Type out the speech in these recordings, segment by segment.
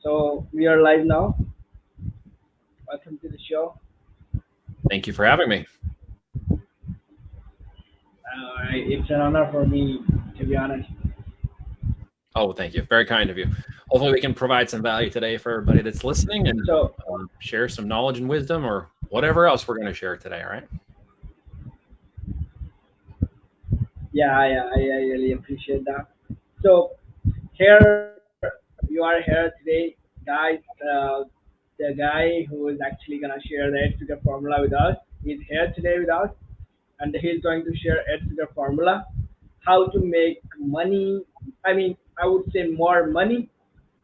So we are live now. Welcome to the show. Thank you for having me. It's an honor for me, to be honest. Oh, thank you. Very kind of you. Hopefully, we can provide some value today for everybody that's listening and So share some knowledge and wisdom or whatever else we're going to share today. All right. yeah, I really appreciate that. So here you are here today, guys. The guy who is actually gonna share the eight-figure formula with us is here today with us, and he's going to share eight-figure formula, how to make money. I mean, I would say more money.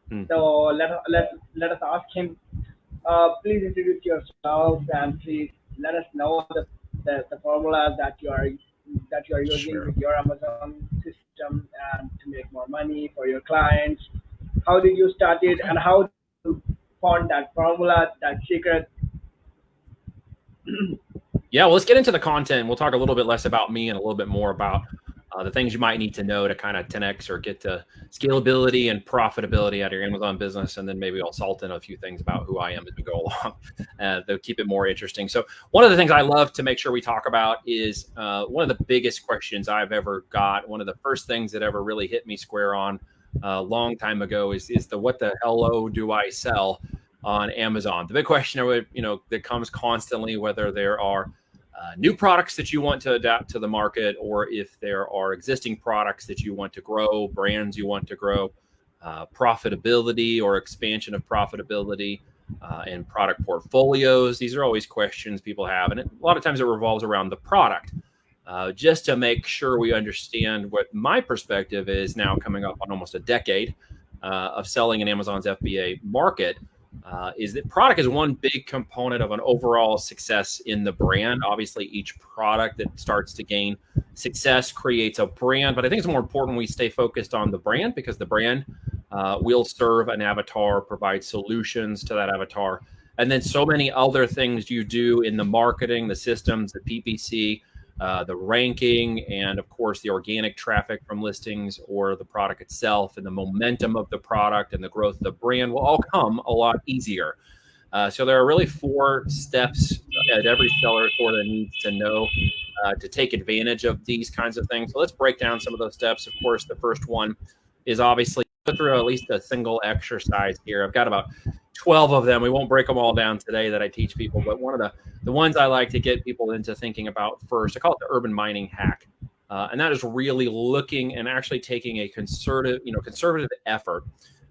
Hmm. So let us ask him. Please introduce yourself and please let us know the formula that you are using Sure. with your Amazon system and to make more money for your clients. How did you start it Okay. and how did you found that formula, that secret? Yeah. Well, let's get into the content. We'll talk a little bit less about me and a little bit more about the things you might need to know to kind of 10x or get to scalability and profitability out of your Amazon business. And then maybe I'll salt in a few things about who I am as we go along. They'll keep it more interesting. So one of the things I love to make sure we talk about is one of the biggest questions I've ever got. One of the first things that ever really hit me square on a long time ago is the what the hello do I sell on Amazon? The big question that comes constantly, whether there are new products that you want to adapt to the market, or if there are existing products that you want to grow, brands you want to grow, profitability or expansion of profitability, and product portfolios. These are always questions people have. And a lot of times it revolves around the product. Just to make sure we understand what my perspective is now coming up on almost a decade of selling in Amazon's FBA market, is that product is one big component of an overall success in the brand. Obviously, each product that starts to gain success creates a brand, but I think it's more important we stay focused on the brand because the brand will serve an avatar, provide solutions to that avatar, and then so many other things you do in the marketing, the systems, the PPC, the ranking, and of course the organic traffic from listings or the product itself, and the momentum of the product and the growth of the brand will all come a lot easier. So there are really 4 steps that every seller sort of needs to know to take advantage of these kinds of things. So let's break down some of those steps. Of course, the first one is obviously go through at least a single exercise here. I've got about 12 of them. We won't break them all down today that I teach people, but one of the ones I like to get people into thinking about first, I call it the urban mining hack. And that is really looking and actually taking a conservative effort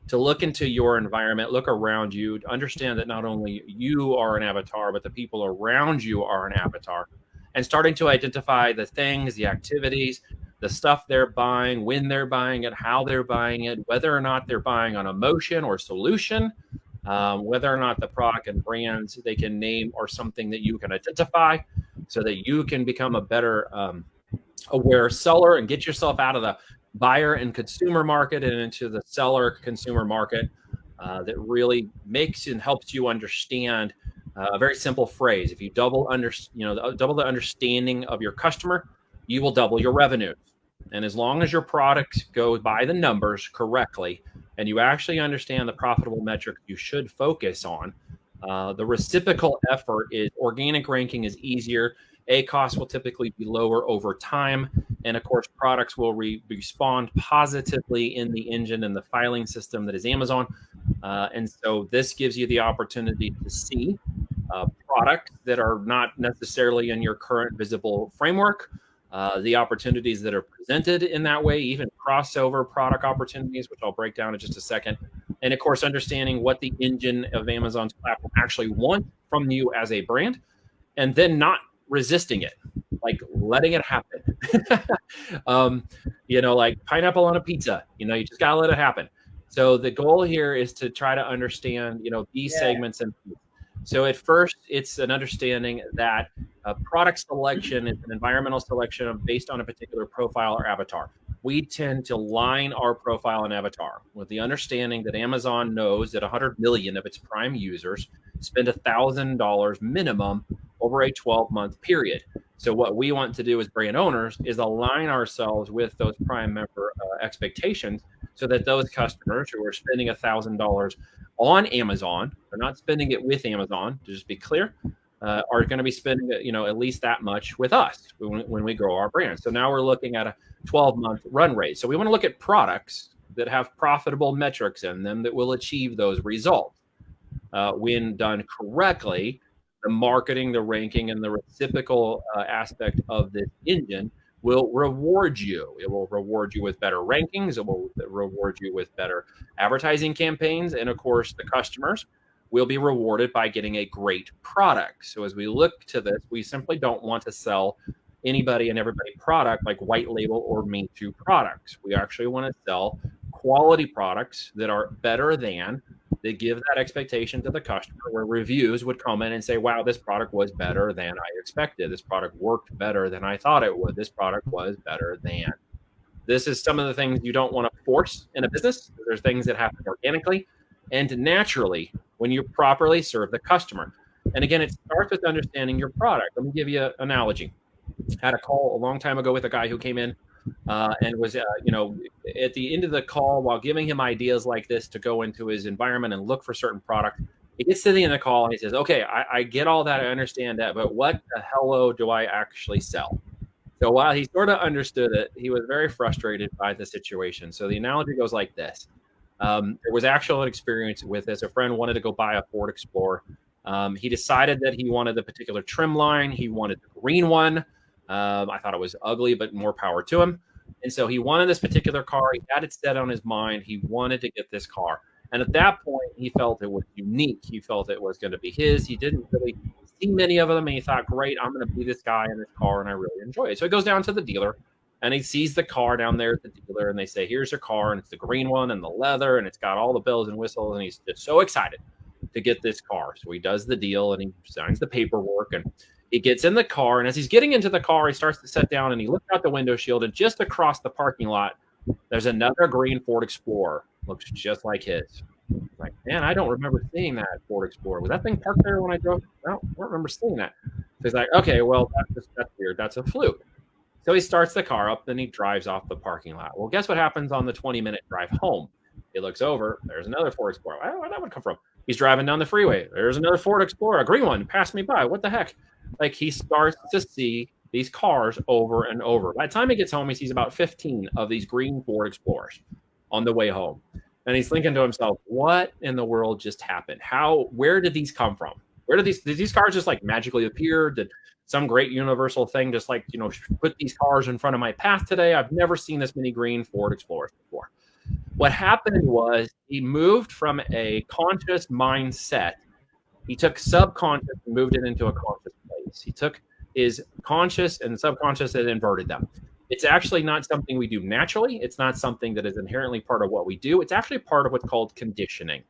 to look into your environment, look around you, to understand that not only you are an avatar, but the people around you are an avatar, and starting to identify the things, the activities, the stuff they're buying, when they're buying it, how they're buying it, whether or not they're buying on emotion or solution, whether or not the product and brands they can name are something that you can identify so that you can become a better aware seller and get yourself out of the buyer and consumer market and into the seller consumer market that really makes and helps you understand a very simple phrase. If you double the understanding of your customer, you will double your revenues. And as long as your product goes by the numbers correctly and you actually understand the profitable metrics you should focus on, the reciprocal effort is organic ranking is easier. ACoS will typically be lower over time. And of course, products will respond positively in the engine and the filing system that is Amazon. And so this gives you the opportunity to see products that are not necessarily in your current visible framework, the opportunities that are presented in that way, even crossover product opportunities, which I'll break down in just a second. And of course, understanding what the engine of Amazon's platform actually wants from you as a brand, and then not resisting it, like letting it happen. Like pineapple on a pizza, you just got to let it happen. So the goal here is to try to understand, these Yeah, segments. And so at first, it's an understanding that product selection is an environmental selection based on a particular profile or avatar. We tend to line our profile and avatar with the understanding that Amazon knows that 100 million of its prime users spend $1,000 minimum over a 12-month period. So what we want to do as brand owners is align ourselves with those prime member expectations so that those customers who are spending $1,000 on Amazon, they're not spending it with Amazon, to just be clear, are going to be spending at least that much with us when we grow our brand. So now we're looking at a 12-month run rate. So we want to look at products that have profitable metrics in them that will achieve those results. When done correctly, the marketing, the ranking, and the reciprocal aspect of this engine will reward you. It will reward you with better rankings. It will reward you with better advertising campaigns. And of course, the customers will be rewarded by getting a great product. So as we look to this, we simply don't want to sell anybody and everybody product like white label or me too products. We actually want to sell quality products that are better than, that give that expectation to the customer, where reviews would come in and say, wow, this product was better than I expected. This product worked better than I thought it would. This product was better than. This is some of the things you don't want to force in a business. There's things that happen organically and naturally when you properly serve the customer. And again, it starts with understanding your product. Let me give you an analogy. I had a call a long time ago with a guy who came in and was, at the end of the call, while giving him ideas like this to go into his environment and look for certain products, he gets to the end of the call and he says, okay, I get all that. I understand that. But what the hello do I actually sell? So while he sort of understood it, he was very frustrated by the situation. So the analogy goes like this. There was actual experience with this. A friend wanted to go buy a Ford Explorer. He decided that he wanted the particular trim line. He wanted the green one. I thought it was ugly, but more power to him. And so he wanted this particular car. He had it set on his mind. He wanted to get this car. And at that point, he felt it was unique. He felt it was going to be his. He didn't really see many of them. And he thought, great, I'm going to be this guy in this car. And I really enjoy it. So he goes down to the dealer and he sees the car down there at the dealer. And they say, here's your car. And it's the green one and the leather. And it's got all the bells and whistles. And he's just so excited to get this car. So he does the deal and he signs the paperwork. And he gets in the car, and as he's getting into the car, he starts to sit down, and he looks out the window shield, and just across the parking lot, there's another green Ford Explorer. Looks just like his. He's like, man, I don't remember seeing that Ford Explorer. Was that thing parked there when I drove? I don't remember seeing that. So he's like, okay, well, that's weird. That's a fluke. So he starts the car up, then he drives off the parking lot. Well, guess what happens on the 20-minute drive home? He looks over. There's another Ford Explorer. Where'd that one come from? He's driving down the freeway. There's another Ford Explorer, a green one, passed me by. What the heck? Like, he starts to see these cars over and over. By the time he gets home, he sees about 15 of these green Ford Explorers on the way home. And he's thinking to himself, what in the world just happened? Where did these come from? Did these cars just like magically appear? Did some great universal thing just like, put these cars in front of my path today? I've never seen this many green Ford Explorers before. What happened was he moved from a conscious mindset. He took subconscious and moved it into a conscious place. He took his conscious and subconscious and inverted them. It's actually not something we do naturally. It's not something that is inherently part of what we do. It's actually part of what's called conditioning.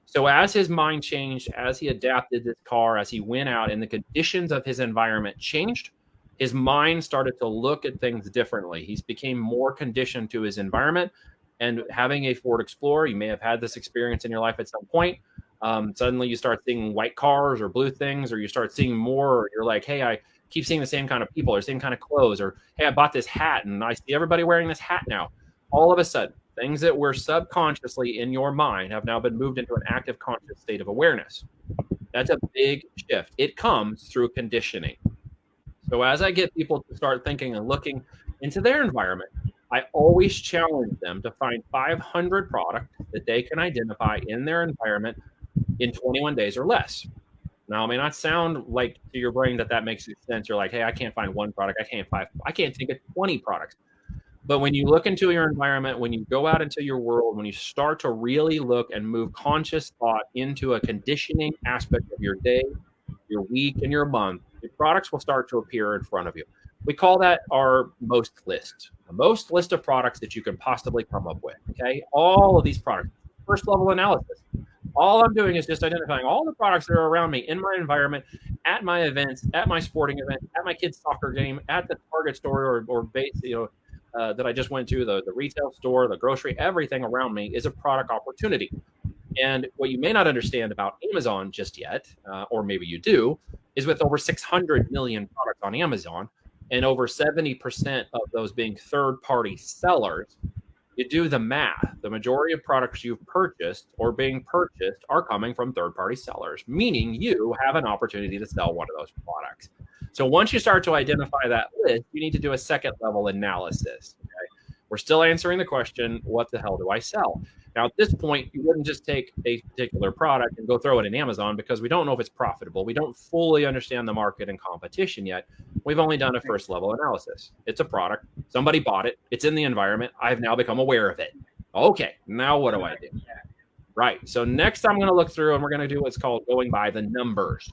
So as his mind changed, as he adapted this car, as he went out and the conditions of his environment changed, his mind started to look at things differently. He became more conditioned to his environment. And having a Ford Explorer, you may have had this experience in your life at some point. Suddenly you start seeing white cars or blue things, or you start seeing more, or you're like, hey, I keep seeing the same kind of people or same kind of clothes, or hey, I bought this hat and I see everybody wearing this hat now. All of a sudden, things that were subconsciously in your mind have now been moved into an active conscious state of awareness. That's a big shift. It comes through conditioning. So as I get people to start thinking and looking into their environment, I always challenge them to find 500 products that they can identify in their environment in 21 days or less. Now, it may not sound like to your brain that makes sense. You're like, hey, I can't find one product. I can't think of 20 products. But when you look into your environment, when you go out into your world, when you start to really look and move conscious thought into a conditioning aspect of your day, your week, and your month, the products will start to appear in front of you. We call that our most list. The most list of products that you can possibly come up with. Okay, all of these products. First level analysis. All I'm doing is just identifying all the products that are around me in my environment, at my events, at my sporting event, at my kids' soccer game, at the Target store or base, that I just went to, the retail store, the grocery, everything around me is a product opportunity. And what you may not understand about Amazon just yet, or maybe you do, is with over 600 million products on Amazon, and over 70% of those being third-party sellers, you do the math. the majority of products you've purchased or being purchased are coming from third-party sellers, meaning you have an opportunity to sell one of those products. So once you start to identify that list, you need to do a second level analysis. Okay? We're still answering the question, what the hell do I sell? Now, at this point, you wouldn't just take a particular product and go throw it in Amazon because we don't know if it's profitable. We don't fully understand the market and competition yet. We've only done a first level analysis. It's a product. Somebody bought it. It's in the environment. I've now become aware of it. Okay, now what do I do? Right. So next I'm going to look through and we're going to do what's called going by the numbers.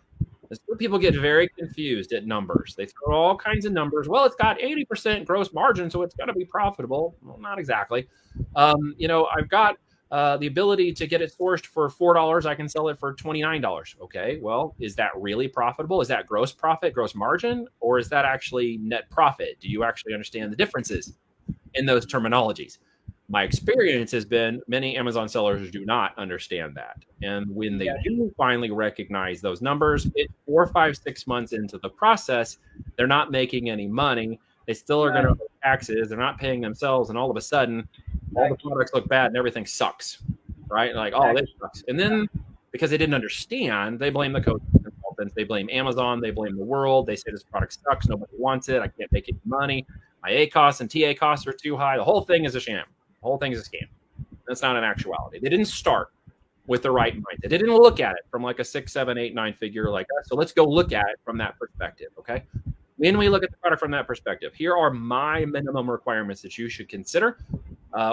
People get very confused at numbers. They throw all kinds of numbers. Well, it's got 80% gross margin, so it's going to be profitable. Well, not exactly. I've got the ability to get it sourced for $4. I can sell it for $29. Okay, well, is that really profitable? Is that gross profit, gross margin, or is that actually net profit? Do you actually understand the differences in those terminologies? My experience has been many Amazon sellers do not understand that. And when they do finally recognize those numbers, it's 4, 5, 6 months into the process, they're not making any money. They still are going to pay taxes. They're not paying themselves. And all of a sudden, all the products look bad and everything sucks, right? Like, oh, this sucks. And then because they didn't understand, they blame the coaches and consultants. They blame Amazon. They blame the world. They say this product sucks. Nobody wants it. I can't make any money. My A costs and TA costs are too high. The whole thing is a sham. The whole thing is a scam. That's not an actuality. They didn't start with the right mindset. They didn't look at it from like a 6, 7, 8, 9 figure like that. So let's go look at it from that perspective, okay? When we look at the product from that perspective, here are my minimum requirements that you should consider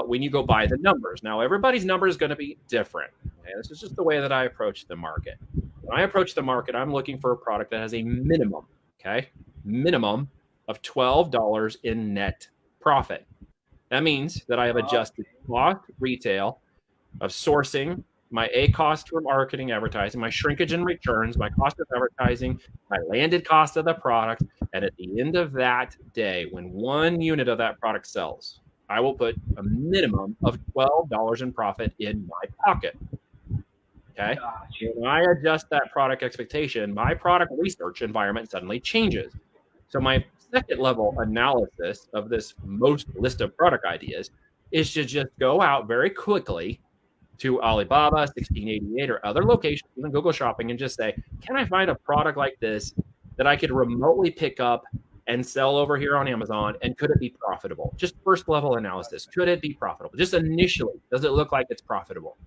when you go buy the numbers. Now, everybody's number is going to be different. Okay? This is just the way that I approach the market. When I approach the market, I'm looking for a product that has a minimum, okay? Minimum of $12 in net profit. That means that I have adjusted cost retail of sourcing, my A cost for marketing, advertising, my shrinkage and returns, my cost of advertising, my landed cost of the product. And at the end of that day, when one unit of that product sells, I will put a minimum of $12 in profit in my pocket. Okay. When I adjust that product expectation, my product research environment suddenly changes. So my second level analysis of this most list of product ideas is to just go out very quickly to Alibaba, 1688, or other locations, even Google Shopping, and just say, can I find a product like this that I could remotely pick up and sell over here on Amazon, and could it be profitable? Just first level analysis. Could it be profitable? Just initially, does it look like it's profitable?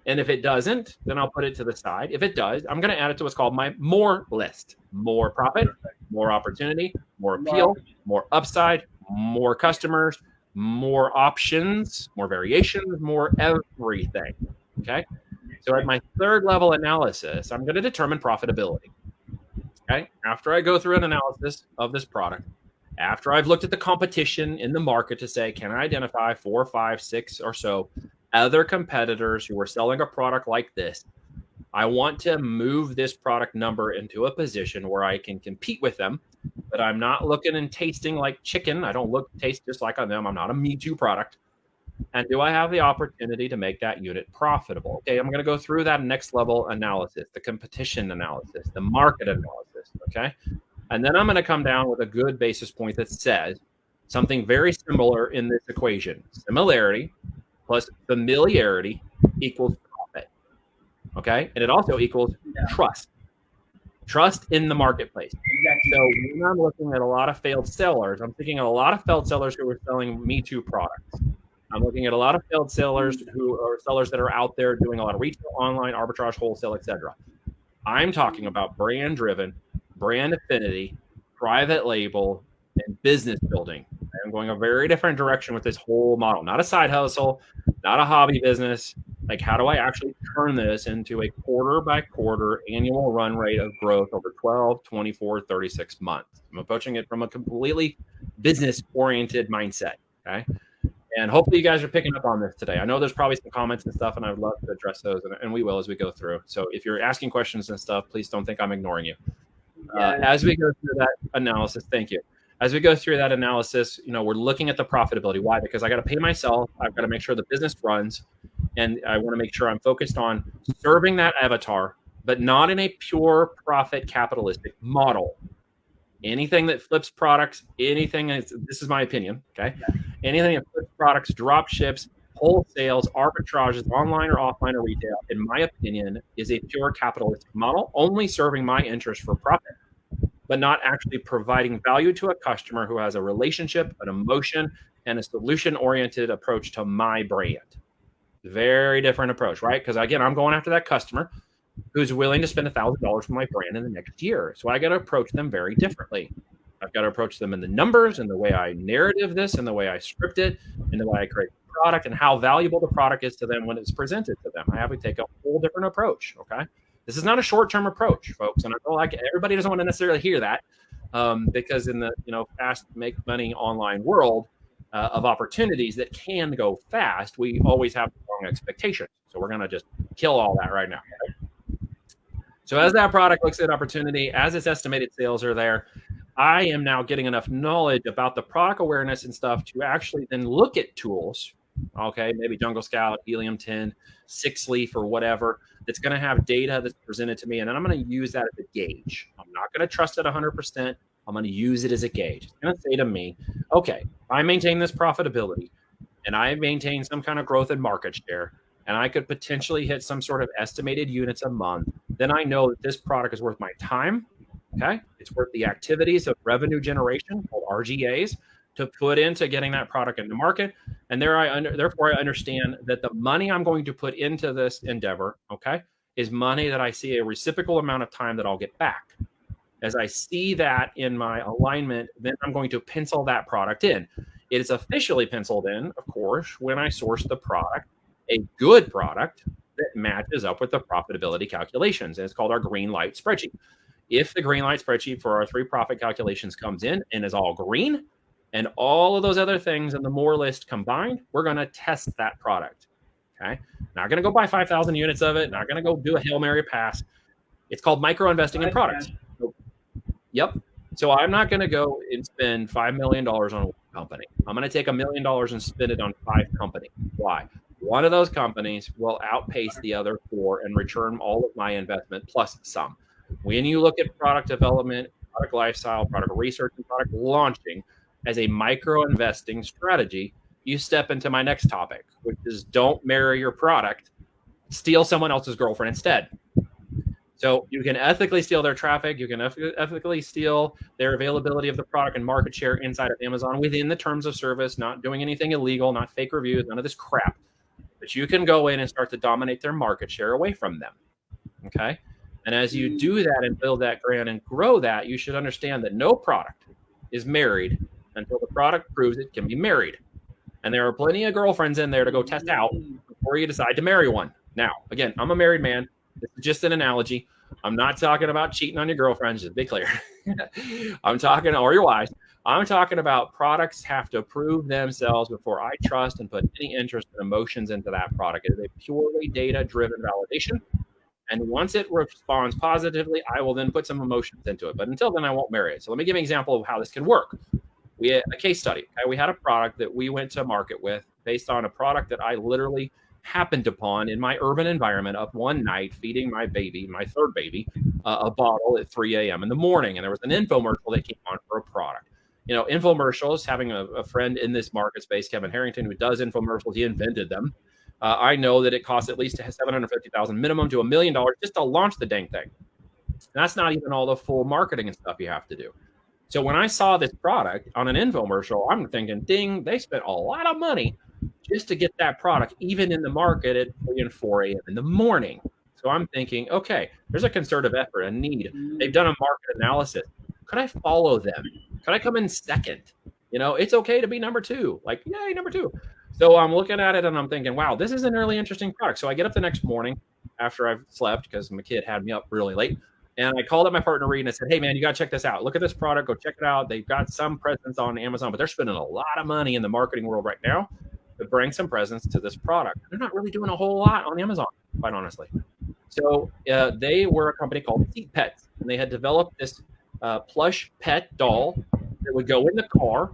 And if it doesn't, then I'll put it to the side. If it does, I'm going to add it to what's called my more list. More profit, more opportunity, more appeal, more upside, more customers, more options, more variations, more everything. Okay. So at my third level analysis, I'm going to determine profitability. Okay. After I go through an analysis of this product, after I've looked at the competition in the market to say, can I identify 4, 5, 6 or so other competitors who are selling a product like this, I want to move this product number into a position where I can compete with them, but I'm not looking and tasting like chicken. I don't taste just like them. I'm not a Me Too product. And do I have the opportunity to make that unit profitable? Okay, I'm going to go through that next level analysis, the competition analysis, the market analysis, okay? And then I'm going to come down with a good basis point that says something very similar in this equation. Similarity plus familiarity equals profit, okay? And it also equals trust. Trust in the marketplace. So when I'm looking at a lot of failed sellers, I'm thinking of a lot of failed sellers who are selling Me Too products. I'm looking at a lot of failed sellers who are sellers that are out there doing a lot of retail, online, arbitrage, wholesale, etc. I'm talking about brand-driven, brand affinity, private label, and business building. I'm going a very different direction with this whole model. Not a side hustle, not a hobby business. Like, how do I actually turn this into a quarter by quarter annual run rate of growth over 12, 24, 36 months? I'm approaching it from a completely business-oriented mindset, okay? And hopefully you guys are picking up on this today. I know there's probably some comments and stuff, and I would love to address those, and we will as we go through. So if you're asking questions and stuff, please don't think I'm ignoring you. As we go through that analysis, thank you. As we go through that analysis, we're looking at the profitability. Why? Because I got to pay myself. I've got to make sure the business runs, and I want to make sure I'm focused on serving that avatar, but not in a pure profit capitalistic model. Anything that flips products, this is my opinion, okay? Anything that flips products, drop ships, wholesales, arbitrages, online or offline or retail, in my opinion, is a pure capitalistic model, only serving my interest for profit, but not actually providing value to a customer who has a relationship, an emotion, and a solution-oriented approach to my brand. Very different approach, right? Because again, I'm going after that customer who's willing to spend $1,000 for my brand in the next year. So I got to approach them very differently. I've got to approach them in the numbers and the way I narrative this and the way I script it and the way I create the product and how valuable the product is to them when it's presented to them. I have to take a whole different approach. Okay. This is not a short-term approach, folks. And I feel like everybody doesn't want to necessarily hear that because in the, fast make money online world of opportunities that can go fast, we always have wrong expectations. So we're going to just kill all that right now. So as that product looks at opportunity, as its estimated sales are there, I am now getting enough knowledge about the product awareness and stuff to actually then look at tools, okay, maybe Jungle Scout, Helium 10, 6leaf or whatever, that's going to have data that's presented to me. And then I'm going to use that as a gauge. I'm not going to trust it 100%. I'm going to use it as a gauge. It's going to say to me, okay, I maintain this profitability and I maintain some kind of growth in market share, and I could potentially hit some sort of estimated units a month, then I know that this product is worth my time. Okay. It's worth the activities of revenue generation, called RGAs, to put into getting that product into market. And therefore I understand that the money I'm going to put into this endeavor, okay, is money that I see a reciprocal amount of time that I'll get back. As I see that in my alignment, then I'm going to pencil that product in. It is officially penciled in, of course, when I source the product, a good product that matches up with the profitability calculations. And it's called our green light spreadsheet. If the green light spreadsheet for our 3 profit calculations comes in and is all green and all of those other things in the more list combined, we're going to test that product. Okay. Not going to go buy 5,000 units of it. Not going to go do a Hail Mary pass. It's called micro investing in products. So, yep. So I'm not going to go and spend $5 million on one company. I'm going to take $1 million and spend it on 5 companies. Why? One of those companies will outpace the other 4 and return all of my investment plus some. When you look at product development, product lifestyle, product research, and product launching as a micro investing strategy, you step into my next topic, which is don't marry your product, steal someone else's girlfriend instead. So you can ethically steal their traffic. You can ethically steal their availability of the product and market share inside of Amazon within the terms of service, not doing anything illegal, not fake reviews, none of this crap. But you can go in and start to dominate their market share away from them. Okay. And as you do that and build that brand and grow that, you should understand that no product is married until the product proves it can be married. And there are plenty of girlfriends in there to go test out before you decide to marry one. Now, again, I'm a married man. This is just an analogy. I'm not talking about cheating on your girlfriends, just to be clear. I'm talking, or your wives. I'm talking about products have to prove themselves before I trust and put any interest and emotions into that product. It is a purely data-driven validation. And once it responds positively, I will then put some emotions into it. But until then, I won't marry it. So let me give you an example of how this can work. We had a case study. Okay? We had a product that we went to market with based on a product that I literally happened upon in my urban environment up one night, feeding my baby, my 3rd baby, a bottle at 3 a.m. in the morning. And there was an infomercial that came on for a product. Infomercials, having a friend in this market space, Kevin Harrington, who does infomercials, he invented them. I know that it costs at least $750,000 minimum to $1 million just to launch the dang thing. And that's not even all the full marketing and stuff you have to do. So when I saw this product on an infomercial, I'm thinking, ding, they spent a lot of money just to get that product, even in the market at 3 and 4 a.m. in the morning. So I'm thinking, okay, there's a concerted effort, a need. They've done a market analysis. Could I follow them? Could I come in second? It's okay to be number 2. Like, yay, number 2. So I'm looking at it and I'm thinking, wow, this is a really interesting product. So I get up the next morning after I've slept because my kid had me up really late. And I called up my partner, Reed, and I said, hey, man, you got to check this out. Look at this product. Go check it out. They've got some presence on Amazon, but they're spending a lot of money in the marketing world right now to bring some presence to this product. They're not really doing a whole lot on Amazon, quite honestly. So they were a company called Seat Pets, and they had developed this plush pet doll that would go in the car.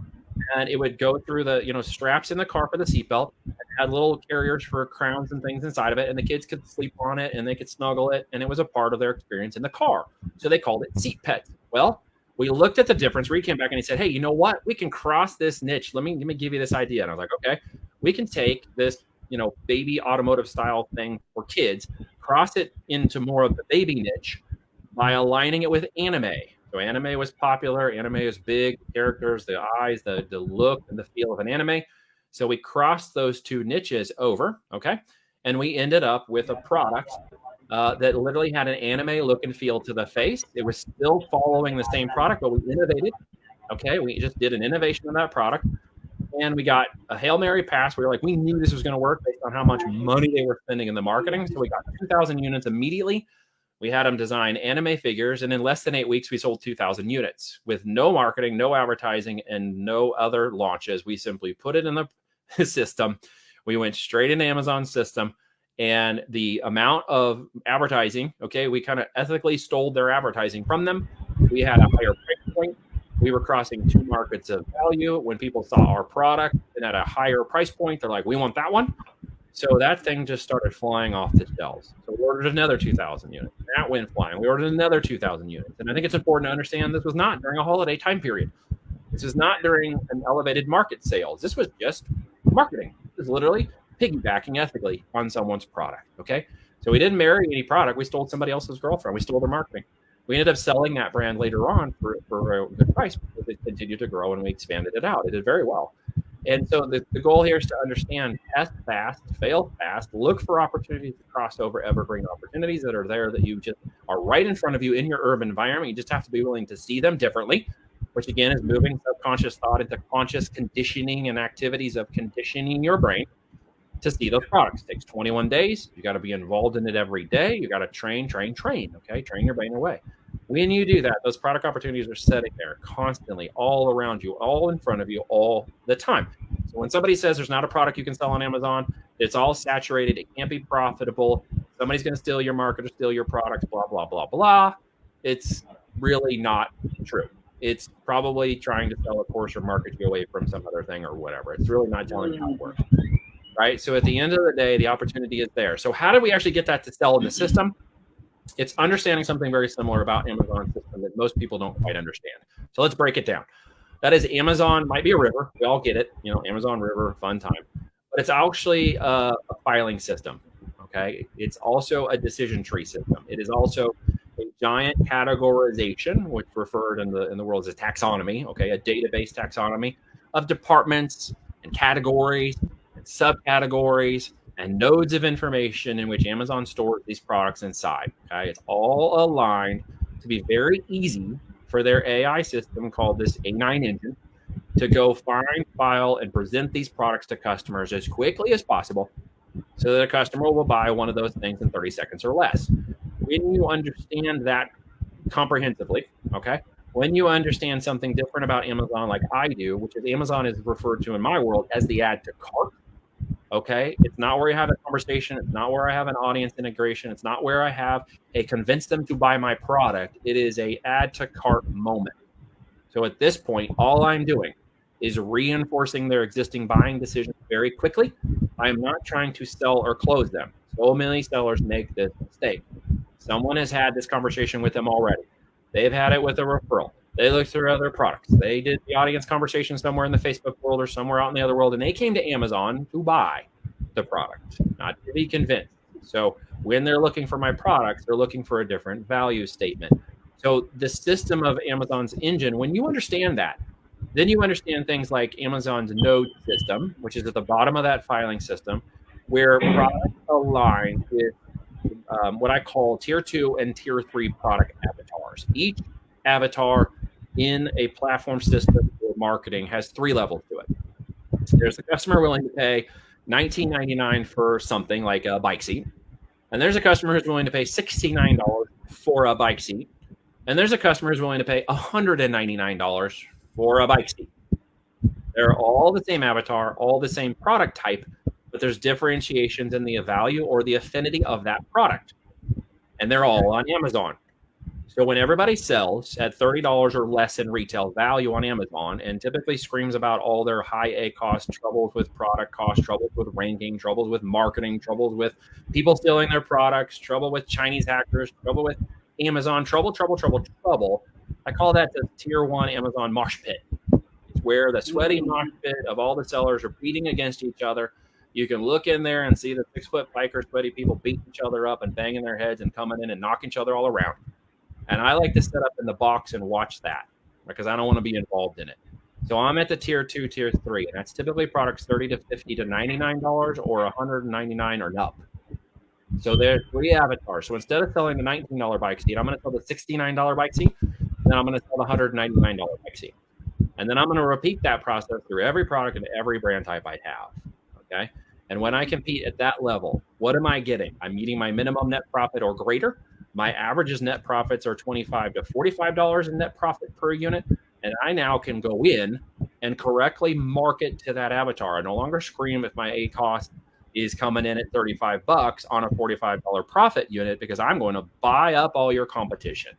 And it would go through the, straps in the car for the seatbelt. It had little carriers for crowns and things inside of it. And the kids could sleep on it and they could snuggle it. And it was a part of their experience in the car. So they called it Seat Pets. Well, we looked at the difference. Reed came back and he said, hey, you know what? We can cross this niche. Let me give you this idea. And I was like, okay, we can take this baby automotive style thing for kids, cross it into more of the baby niche by aligning it with anime. So anime was popular. Anime is big, the characters, the eyes, the look and the feel of an anime. So we crossed those two niches over, okay? And we ended up with a product that literally had an anime look and feel to the face. It was still following the same product, but we innovated. Okay, we just did an innovation on that product, and we got a Hail Mary pass. We were like, we knew this was going to work based on how much money they were spending in the marketing. So we got 2,000 units immediately. We had them design anime figures, and in less than 8 weeks, we sold 2,000 units with no marketing, no advertising, and no other launches. We simply put it in the system. We went straight into Amazon's system, and the amount of advertising, okay, we kind of ethically stole their advertising from them. We had a higher price point. We were crossing two markets of value. When people saw our product and at a higher price point, they're like, we want that one. So that thing just started flying off the shelves. So we ordered another 2,000 units. That went flying. We ordered another 2,000 units. And I think it's important to understand this was not during a holiday time period. This is not during an elevated market sales. This was just marketing. This is literally piggybacking ethically on someone's product, okay? So we didn't marry any product. We stole somebody else's girlfriend. We stole their marketing. We ended up selling that brand later on for a good price because it continued to grow and we expanded it out. It did very well. And so the goal here is to understand, test fast, fail fast, look for opportunities to cross over evergreen opportunities that are there that you just are right in front of you in your urban environment. You just have to be willing to see them differently, which again is moving subconscious thought into conscious conditioning and activities of conditioning your brain to see those products. It takes 21 days. You got to be involved in it every day. You got to train, okay? Train your brain away. When you do that, those product opportunities are sitting there constantly, all around you, all in front of you, all the time. So when somebody says there's not a product you can sell on Amazon, it's all saturated, it can't be profitable, somebody's going to steal your market or steal your products, blah, blah, blah, blah, it's really not true. It's probably trying to sell a course or market you away from some other thing or whatever. It's really not telling you how it works. Right? So at the end of the day, the opportunity is there. So how do we actually get that to sell in the system? It's understanding something very similar about Amazon's system that most people don't quite understand. So let's break it down. That is, Amazon might be a river. We all get it. Amazon River, fun time. But it's actually a filing system. Okay. It's also a decision tree system. It is also a giant categorization, which referred in the world as a taxonomy. Okay. A database taxonomy of departments and categories and subcategories and nodes of information in which Amazon stores these products inside. Okay, it's all aligned to be very easy for their AI system called this A9 engine to go find, file, and present these products to customers as quickly as possible so that a customer will buy one of those things in 30 seconds or less. When you understand that comprehensively, okay, when you understand something different about Amazon like I do, which is Amazon is referred to in my world as the add to cart. Okay, it's not where you have a conversation. It's not where I have an audience integration. It's not where I have a convince them to buy my product. It is a add to cart moment. So at this point, all I'm doing is reinforcing their existing buying decisions very quickly. I am not trying to sell or close them. So many sellers make this mistake. Someone has had this conversation with them already. They've had it with a referral. They looked through other products. They did the audience conversation somewhere in the Facebook world or somewhere out in the other world, and they came to Amazon to buy the product, not to be convinced. So when they're looking for my products, they're looking for a different value statement. So the system of Amazon's engine, when you understand that, then you understand things like Amazon's node system, which is at the bottom of that filing system, where products align with what I call tier 2 and tier 3 product avatars. Each avatar in a platform system for marketing has 3 levels to it. There's the customer willing to pay $19.99 for something like a bike seat. And there's a customer who's willing to pay $69 for a bike seat. And there's a customer who's willing to pay $199 for a bike seat. They're all the same avatar, all the same product type, but there's differentiations in the value or the affinity of that product. And they're all on Amazon. So when everybody sells at $30 or less in retail value on Amazon and typically screams about all their high ACoS troubles with product cost, troubles with ranking, troubles with marketing, troubles with people stealing their products, trouble with Chinese hackers, trouble with Amazon, trouble, I call that the tier 1 Amazon Moshpit. It's where the sweaty mosh pit of all the sellers are beating against each other. You can look in there and see the 6-foot biker sweaty people beating each other up and banging their heads and coming in and knocking each other all around. And I like to set up in the box and watch that because I don't want to be involved in it. So I'm at the tier 2, tier 3, and that's typically products $30 to $50 to $99 or $199 or up. So there's 3 avatars. So instead of selling the $19 bike seat, I'm going to sell the $69 bike seat. Then I'm going to sell the $199 bike seat. And then I'm going to repeat that process through every product and every brand type I have. Okay. And when I compete at that level, what am I getting? I'm meeting my minimum net profit or greater. My averages net profits are $25 to $45 in net profit per unit. And I now can go in and correctly market to that avatar. I no longer scream if my A cost is coming in at $35 on a $45 profit unit because I'm going to buy up all your competition.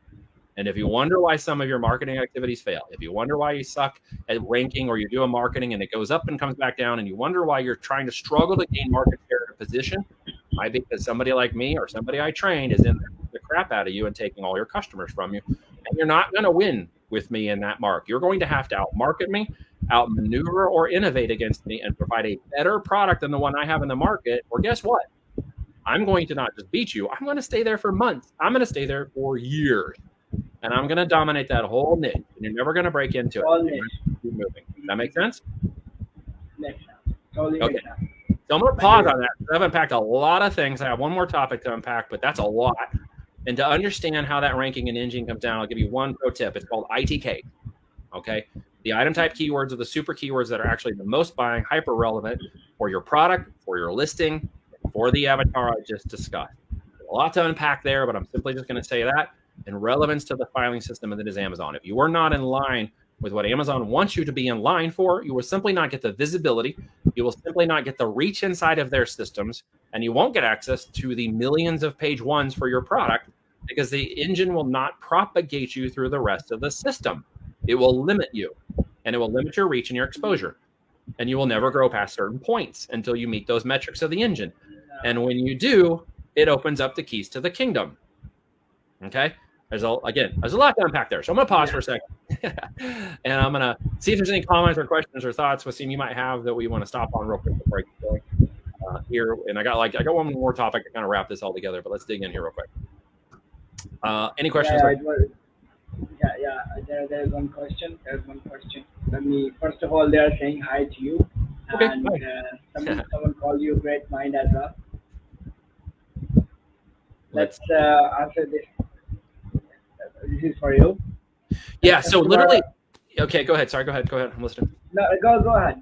And if you wonder why some of your marketing activities fail, if you wonder why you suck at ranking or you do a marketing and it goes up and comes back down, and you wonder why you're trying to struggle to gain market share in a position, might be because somebody like me or somebody I trained is in the crap out of you and taking all your customers from you. And you're not going to win with me in that mark. You're going to have to outmarket me, outmaneuver or innovate against me and provide a better product than the one I have in the market. Or guess what? I'm going to not just beat you. I'm going to stay there for months. I'm going to stay there for years. And I'm going to dominate that whole niche. And you're never going to break into it. Keep moving. Does that make sense? Makes sense. Totally okay. Makes sense. So I'm going to pause on that. I've unpacked a lot of things. I have one more topic to unpack, but that's a lot. And to understand how that ranking and engine comes down, I'll give you one pro tip. It's called ITK. Okay. The item type keywords are the super keywords that are actually the most buying, hyper relevant for your product, for your listing, for the avatar I just discussed. A lot to unpack there, but I'm simply just going to say that in relevance to the filing system that is Amazon. If you are not in line with what Amazon wants you to be in line for, you will simply not get the visibility. You will simply not get the reach inside of their systems, and you won't get access to the millions of page ones for your product because the engine will not propagate you through the rest of the system. It will limit you, and it will limit your reach and your exposure. And you will never grow past certain points until you meet those metrics of the engine. And when you do, it opens up the keys to the kingdom. Okay? There's a lot to unpack there. So I'm going to pause for a second. And I'm going to see if there's any comments or questions or thoughts, Wasim, you might have that we want to stop on real quick before I keep going here. And I got one more topic to kind of wrap this all together, but let's dig in here real quick. Any questions? There's one question. First of all, they're saying hi to you. Okay, and someone called you Great Mind as well. Let's answer this. This is for you. Yeah. So literally, okay. Go ahead. Sorry. Go ahead. I'm listening. No, go ahead.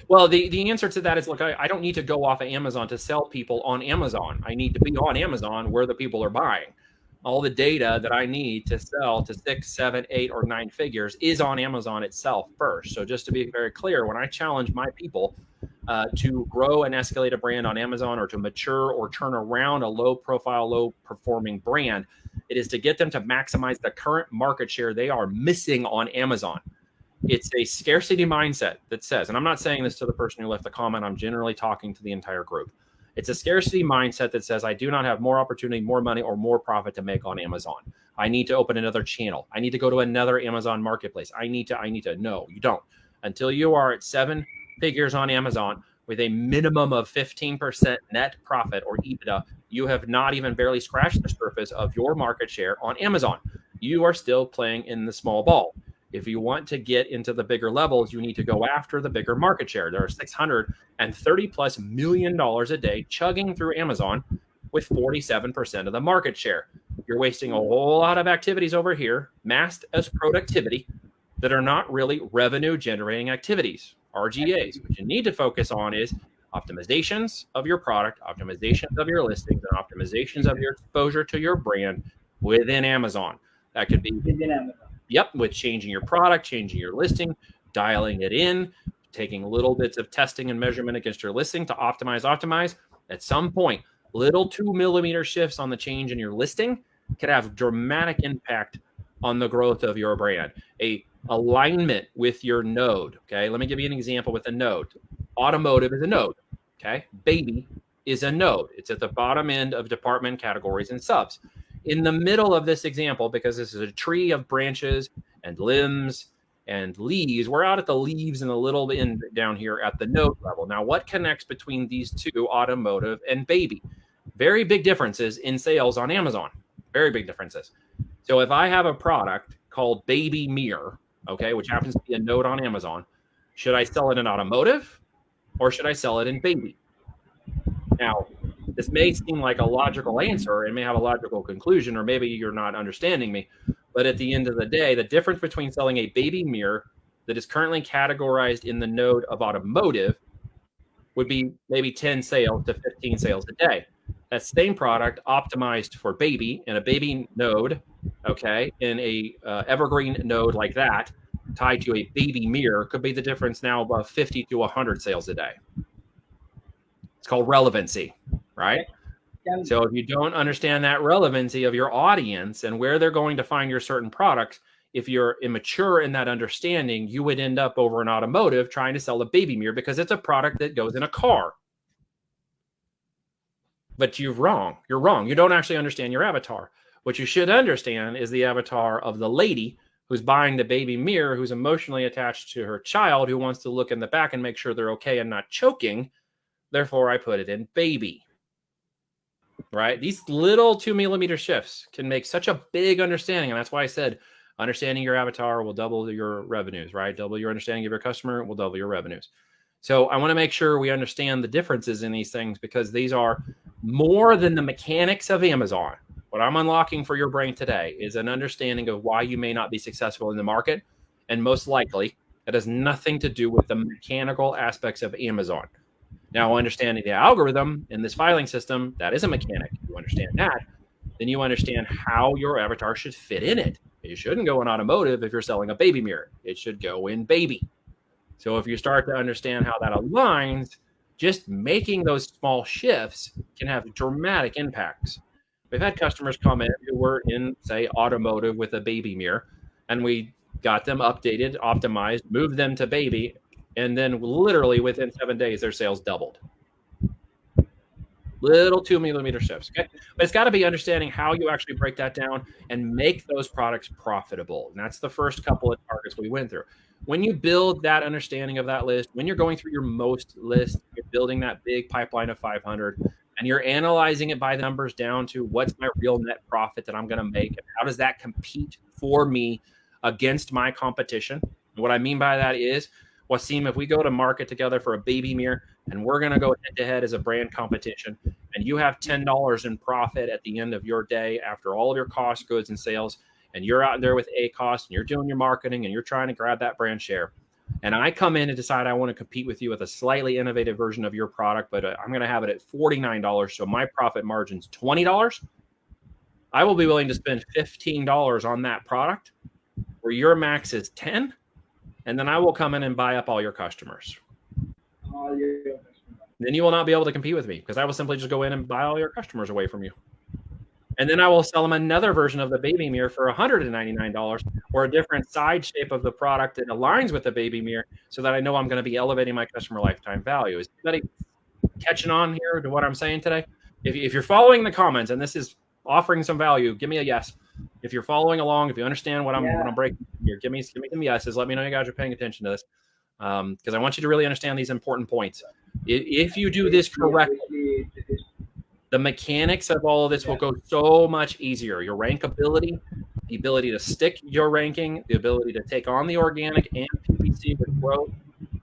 Well, the answer to that is, look, I don't need to go off of Amazon to sell people on Amazon. I need to be on Amazon where the people are buying. All the data that I need to sell to 6, 7, 8, or 9 figures is on Amazon itself first. So just to be very clear, when I challenge my people to grow and escalate a brand on Amazon or to mature or turn around a low profile, low performing brand, it is to get them to maximize the current market share they are missing on Amazon. It's a scarcity mindset that says, and I'm not saying this to the person who left the comment, I'm generally talking to the entire group. It's a scarcity mindset that says, I do not have more opportunity, more money, or more profit to make on Amazon. I need to open another channel. I need to go to another Amazon marketplace. I need to. No, you don't. Until you are at 7 figures on Amazon with a minimum of 15% net profit or EBITDA, you have not even barely scratched the surface of your market share on Amazon. You are still playing in the small ball. If you want to get into the bigger levels, you need to go after the bigger market share. There are $630+ million a day chugging through Amazon with 47% of the market share. You're wasting a whole lot of activities over here, masked as productivity, that are not really revenue generating activities, RGAs. What you need to focus on is optimizations of your product, optimizations of your listings, and optimizations of your exposure to your brand within Amazon. That could be within Amazon. Yep, with changing your product, changing your listing, dialing it in, taking little bits of testing and measurement against your listing to optimize. At some point, little 2 millimeter shifts on the change in your listing could have dramatic impact on the growth of your brand. A alignment with your node. Okay, let me give you an example with a node. Automotive is a node. Okay, baby is a node. It's at the bottom end of department categories and subs. In the middle of this example, because this is a tree of branches and limbs and leaves. We're out at the leaves and a little bit in down here at the node level. Now, what connects between these two, automotive and baby? Very big differences in sales on Amazon. Very big differences. So if I have a product called Baby Mirror, okay, which happens to be a node on Amazon, should I sell it in automotive or should I sell it in baby? Now, this may seem like a logical answer. It may have a logical conclusion, or maybe you're not understanding me. But at the end of the day, the difference between selling a baby mirror that is currently categorized in the node of automotive would be maybe 10 sales to 15 sales a day. That same product optimized for baby in a baby node, okay, in a evergreen node like that, tied to a baby mirror, could be the difference now of 50 to 100 sales a day. It's called relevancy, right? So if you don't understand that relevancy of your audience and where they're going to find your certain products, if you're immature in that understanding, you would end up over in automotive trying to sell a baby mirror because it's a product that goes in a car. But you're wrong. You're wrong. You don't actually understand your avatar. What you should understand is the avatar of the lady who's buying the baby mirror, who's emotionally attached to her child, who wants to look in the back and make sure they're okay and not choking. Therefore, I put it in baby. Right? These little 2 millimeter shifts can make such a big understanding. And that's why I said understanding your avatar will double your revenues, right? Double your understanding of your customer will double your revenues. So I want to make sure we understand the differences in these things because these are more than the mechanics of Amazon. What I'm unlocking for your brain today is an understanding of why you may not be successful in the market. And most likely, it has nothing to do with the mechanical aspects of Amazon. Now, understanding the algorithm in this filing system, that is a mechanic. If you understand that, then you understand how your avatar should fit in it. You shouldn't go in automotive if you're selling a baby mirror. It should go in baby. So if you start to understand how that aligns, just making those small shifts can have dramatic impacts. We've had customers come in who were in, say, automotive with a baby mirror, and we got them updated, optimized, moved them to baby, and then literally within 7 days, their sales doubled. Little 2 millimeter shifts, okay? But it's got to be understanding how you actually break that down and make those products profitable. And that's the first couple of targets we went through. When you build that understanding of that list, when you're going through your most list, you're building that big pipeline of 500, and you're analyzing it by the numbers down to what's my real net profit that I'm going to make, and how does that compete for me against my competition? And what I mean by that is, Wasim, if we go to market together for a baby mirror and we're going to go head to head as a brand competition, and you have $10 in profit at the end of your day after all of your cost, goods, and sales, and you're out there with ACOS and you're doing your marketing and you're trying to grab that brand share, and I come in and decide I want to compete with you with a slightly innovative version of your product, but I'm going to have it at $49, so my profit margin's $20, I will be willing to spend $15 on that product where your max is 10, and then I will come in and buy up all your customers. Then you will not be able to compete with me because I will simply just go in and buy all your customers away from you. And then I will sell them another version of the baby mirror for $199 or a different side shape of the product that aligns with the baby mirror so that I know I'm going to be elevating my customer lifetime value. Is anybody catching on here to what I'm saying today? If you're following the comments and this is offering some value, give me a yes. If you're following along, if you understand what I'm breaking here, give me some yeses. Let me know you guys are paying attention to this because I want you to really understand these important points. If you do this correctly, the mechanics of all of this will go so much easier. Your rankability, the ability to stick your ranking, the ability to take on the organic and PPC with growth,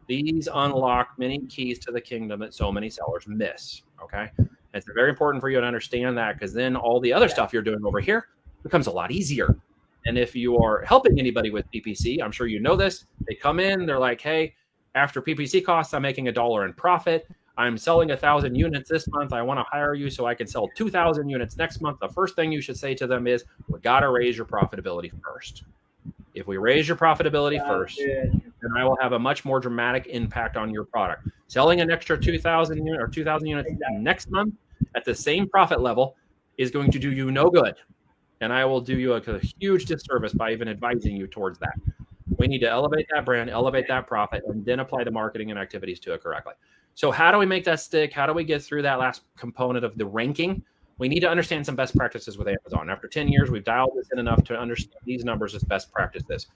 these unlock many keys to the kingdom that so many sellers miss, okay? And it's very important for you to understand that because then all the other stuff you're doing over here becomes a lot easier. And if you are helping anybody with PPC, I'm sure you know this, they come in, they're like, hey, after PPC costs, I'm making $1 in profit. I'm selling 1,000 units this month. I want to hire you so I can sell 2,000 units next month. The first thing you should say to them is, we got to raise your profitability first. If we raise your profitability first, then I will have a much more dramatic impact on your product. Selling an extra 2,000 units or 2,000 units next month at the same profit level is going to do you no good. And I will do you a huge disservice by even advising you towards that. We need to elevate that brand, elevate that profit, and then apply the marketing and activities to it correctly. So how do we make that stick? How do we get through that last component of the ranking? We need to understand some best practices with Amazon. After 10 years, we've dialed this in enough to understand these numbers as best practices.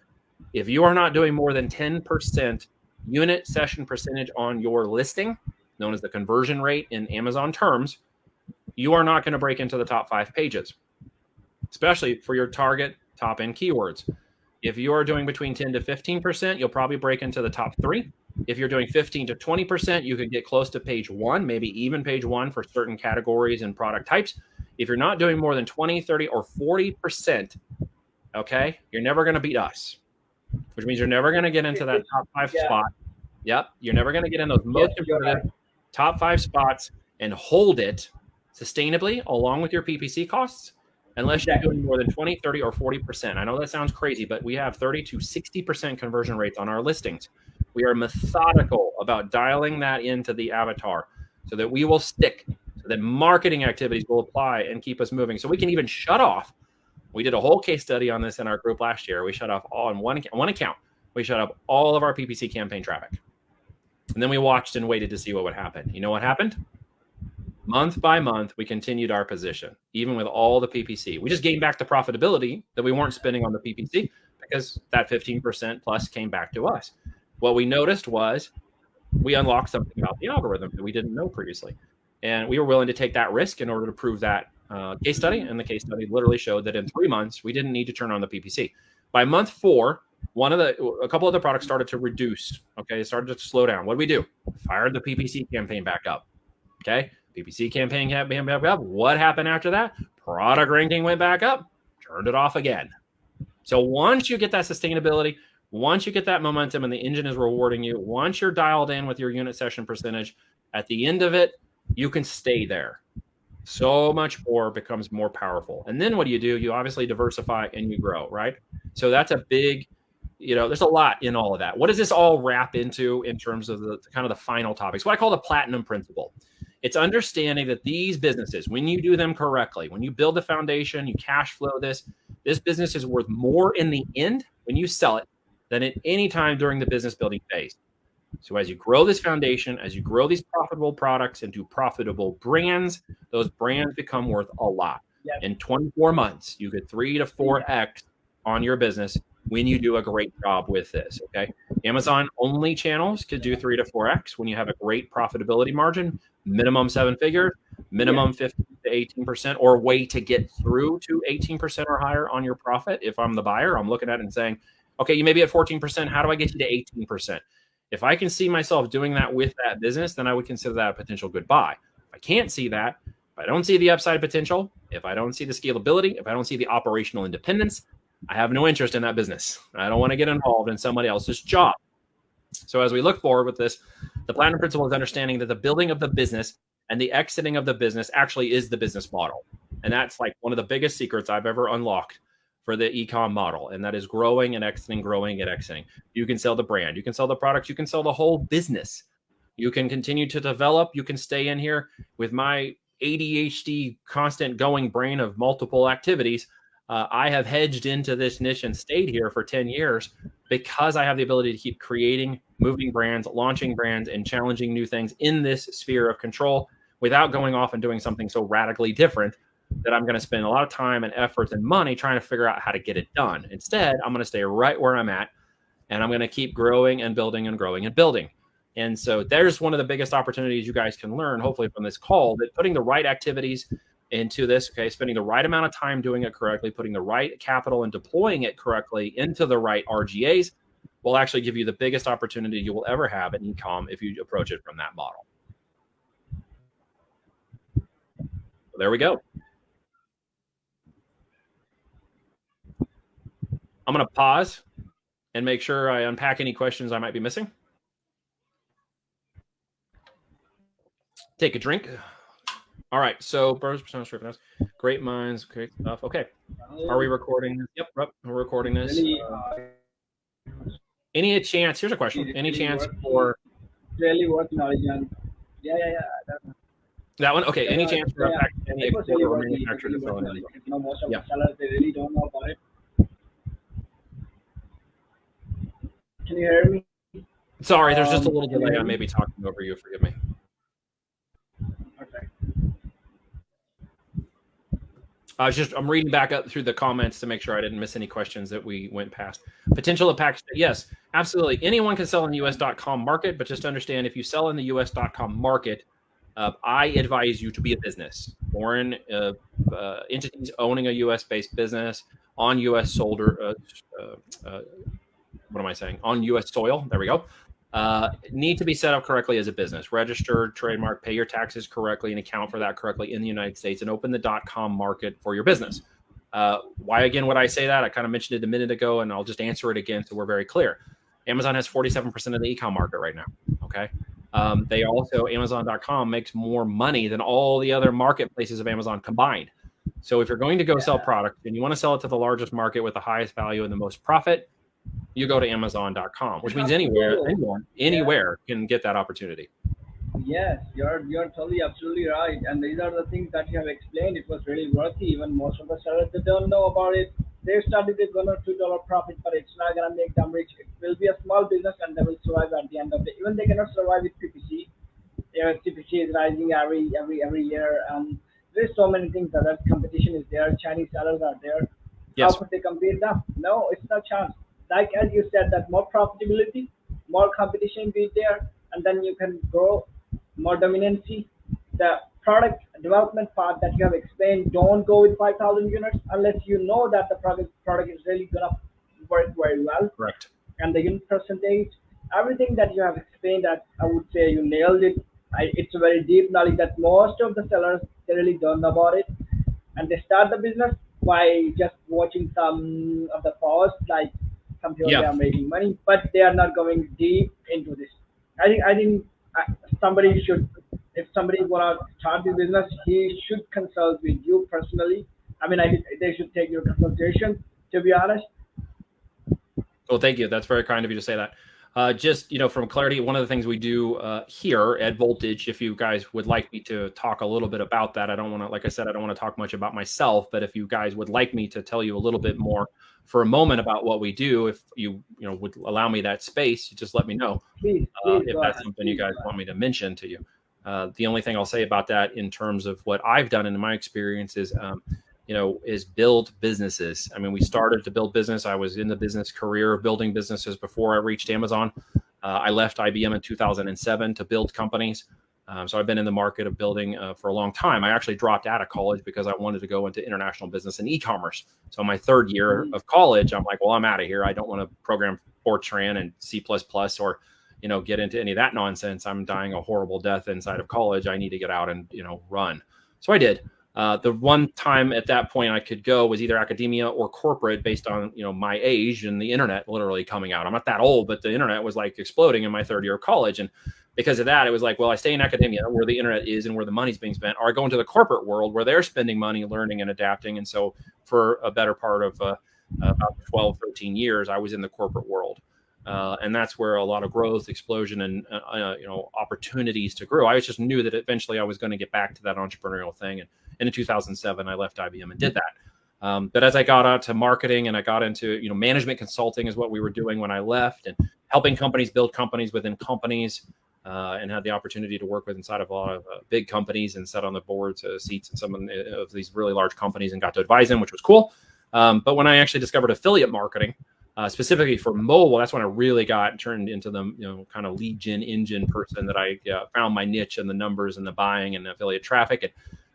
If you are not doing more than 10% unit session percentage on your listing, known as the conversion rate in Amazon terms, you are not going to break into the top 5 pages, especially for your target top end keywords. If you are doing between 10 to 15%, you'll probably break into the top 3. If you're doing 15 to 20%, you could get close to page 1, maybe even page 1 for certain categories and product types. If you're not doing more than 20, 30, or 40%, okay, you're never going to beat us, which means you're never going to get into that top 5 Yeah. spot. Yep, you're never going to get in those most Yes, you're competitive right. top 5 spots and hold it sustainably along with your PPC costs, unless you're doing Exactly. more than 20, 30, or 40%. I know that sounds crazy, but we have 30 to 60% conversion rates on our listings. We are methodical about dialing that into the avatar so that we will stick, so that marketing activities will apply and keep us moving. So we can even shut off. We did a whole case study on this in our group last year. We shut off all in one account. We shut off all of our PPC campaign traffic. And then we watched and waited to see what would happen. You know what happened? Month by month, we continued our position, even with all the PPC. We just gained back the profitability that we weren't spending on the PPC because that 15% plus came back to us. What we noticed was we unlocked something about the algorithm that we didn't know previously. And we were willing to take that risk in order to prove that case study. And the case study literally showed that in 3 months, we didn't need to turn on the PPC. By month 4, a couple of the products started to reduce. Okay, it started to slow down. What did we do? Fired the PPC campaign back up. Okay, PPC campaign back up. What happened after that? Product ranking went back up, turned it off again. So once you get that sustainability, once you get that momentum and the engine is rewarding you, once you're dialed in with your unit session percentage, at the end of it, you can stay there. So much more becomes more powerful. And then what do? You obviously diversify and you grow, right? So that's a big, there's a lot in all of that. What does this all wrap into in terms of the kind of the final topics? What I call the platinum principle. It's understanding that these businesses, when you do them correctly, when you build the foundation, you cash flow this business is worth more in the end when you sell it than at any time during the business building phase. So as you grow this foundation, as you grow these profitable products into profitable brands, those brands become worth a lot. Yes. In 24 months, you get 3 to 4x on your business when you do a great job with this. Okay. Amazon only channels could do 3 to 4x when you have a great profitability margin, minimum 7 figures, minimum 15 to 18%, or way to get through to 18% or higher on your profit. If I'm the buyer, I'm looking at it and saying, okay, you may be at 14%. How do I get you to 18%? If I can see myself doing that with that business, then I would consider that a potential good buy. If I can't see that, if I don't see the upside potential, if I don't see the scalability, if I don't see the operational independence, I have no interest in that business. I don't want to get involved in somebody else's job. So as we look forward with this, the platinum principle is understanding that the building of the business and the exiting of the business actually is the business model. And that's like one of the biggest secrets I've ever unlocked for the e-com model. And that is growing and exiting, growing and exiting. You can sell the brand, you can sell the products, you can sell the whole business. You can continue to develop. You can stay in here with my ADHD constant going brain of multiple activities. I have hedged into this niche and stayed here for 10 years because I have the ability to keep creating, moving brands, launching brands, and challenging new things in this sphere of control without going off and doing something so radically different that I'm going to spend a lot of time and effort and money trying to figure out how to get it done. Instead, I'm going to stay right where I'm at, and I'm going to keep growing and building and growing and building. And so there's one of the biggest opportunities you guys can learn, hopefully, from this call, that putting the right activities into this, okay, spending the right amount of time doing it correctly, putting the right capital and deploying it correctly into the right RGAs will actually give you the biggest opportunity you will ever have in e-com if you approach it from that model. So there we go. I'm going to pause and make sure I unpack any questions I might be missing. Take a drink. All right. So, great minds, great stuff. Okay. Are we recording this? Yep. We're recording this. Really, any chance? Here's a question. Any chance for really worth knowledge on? Yeah. That one? Okay. Any chance for any exporter or manufacturer to sell in? Most of the sellers, they really don't know about it. Can you hear me? Sorry, there's just a little delay. I may be talking over you. Forgive me. I'm reading back up through the comments to make sure I didn't miss any questions that we went past. Potential impact. Yes, absolutely. Anyone can sell in the US.com market, but just understand if you sell in the US.com market, I advise you to be a business. Foreign entities owning a US based business on US solder, what am I saying? On US soil. There we go. Need to be set up correctly as a business, registered, trademark, pay your taxes correctly, and account for that correctly in the United States, and open the .com market for your business. Why again would I say that? I kind of mentioned it a minute ago, and I'll just answer it again so we're very clear. Amazon has 47% of the e-com market right now. Okay. They also, Amazon.com makes more money than all the other marketplaces of Amazon combined. So if you're going to go sell product and you want to sell it to the largest market with the highest value and the most profit, you go to Amazon.com, which means anyone, anywhere can get that opportunity. Yes, you're totally absolutely right. And these are the things that you have explained. It was really worthy. Even most of the sellers they don't know about it. They started with $1 or $2 profit, but it's not gonna make them rich. It will be a small business and they will survive at the end of it. Even they cannot survive with PPC. CPC is rising every year. There's so many things that competition is there. Chinese sellers are there. How Yes. could they compete them? No, it's not chance. Like as you said, that more profitability, more competition be there, and then you can grow more dominancy. The product development part that you have explained, don't go with 5,000 units unless you know that the product is really gonna work very well, Correct. and the unit percentage, everything that you have explained, that I would say you nailed it. It's a very deep knowledge that most of the sellers they really don't know about it, and they start the business by just watching some of the posts, like some people they Yeah. are making money, but they are not going deep into this. I think somebody should, if somebody wanna start the business, he should consult with you personally. I mean, they should take your consultation. To be honest, Well, thank you. That's very kind of you to say that. Just from clarity, one of the things we do here at Voltage, if you guys would like me to talk a little bit about that, I don't want to, like I said, I don't want to talk much about myself, but if you guys would like me to tell you a little bit more for a moment about what we do, if you would allow me that space, you just let me know please if go that's ahead. something you Please guys go want ahead. me to mention to you. The only thing I'll say about that in terms of what I've done in my experience is build businesses. I mean, we started to build business. I was in the business career of building businesses before I reached Amazon. I left IBM in 2007 to build companies. So I've been in the market of building for a long time. I actually dropped out of college because I wanted to go into international business and e-commerce. So my third year of college, I'm like, well, I'm out of here. I don't want to program Fortran and C++ or get into any of that nonsense. I'm dying a horrible death inside of college. I need to get out and run. So I did. The one time at that point I could go was either academia or corporate based on, my age and the internet literally coming out. I'm not that old, but the internet was like exploding in my third year of college. And because of that, it was like, well, I stay in academia where the internet is and where the money's being spent, or I go into the corporate world where they're spending money, learning and adapting. And so for a better part of about 12, 13 years, I was in the corporate world. And that's where a lot of growth, explosion, and opportunities to grow. I just knew that eventually I was going to get back to that entrepreneurial thing. And in 2007, I left IBM and did that. But as I got out to marketing and I got into management consulting is what we were doing when I left, and helping companies build companies within companies, and had the opportunity to work with inside of a lot of big companies and sat on the boards seats in some of these really large companies and got to advise them, which was cool. But when I actually discovered affiliate marketing, specifically for mobile, that's when I really got turned into the kind of lead gen engine person that I found my niche in the numbers and the buying and the affiliate traffic. And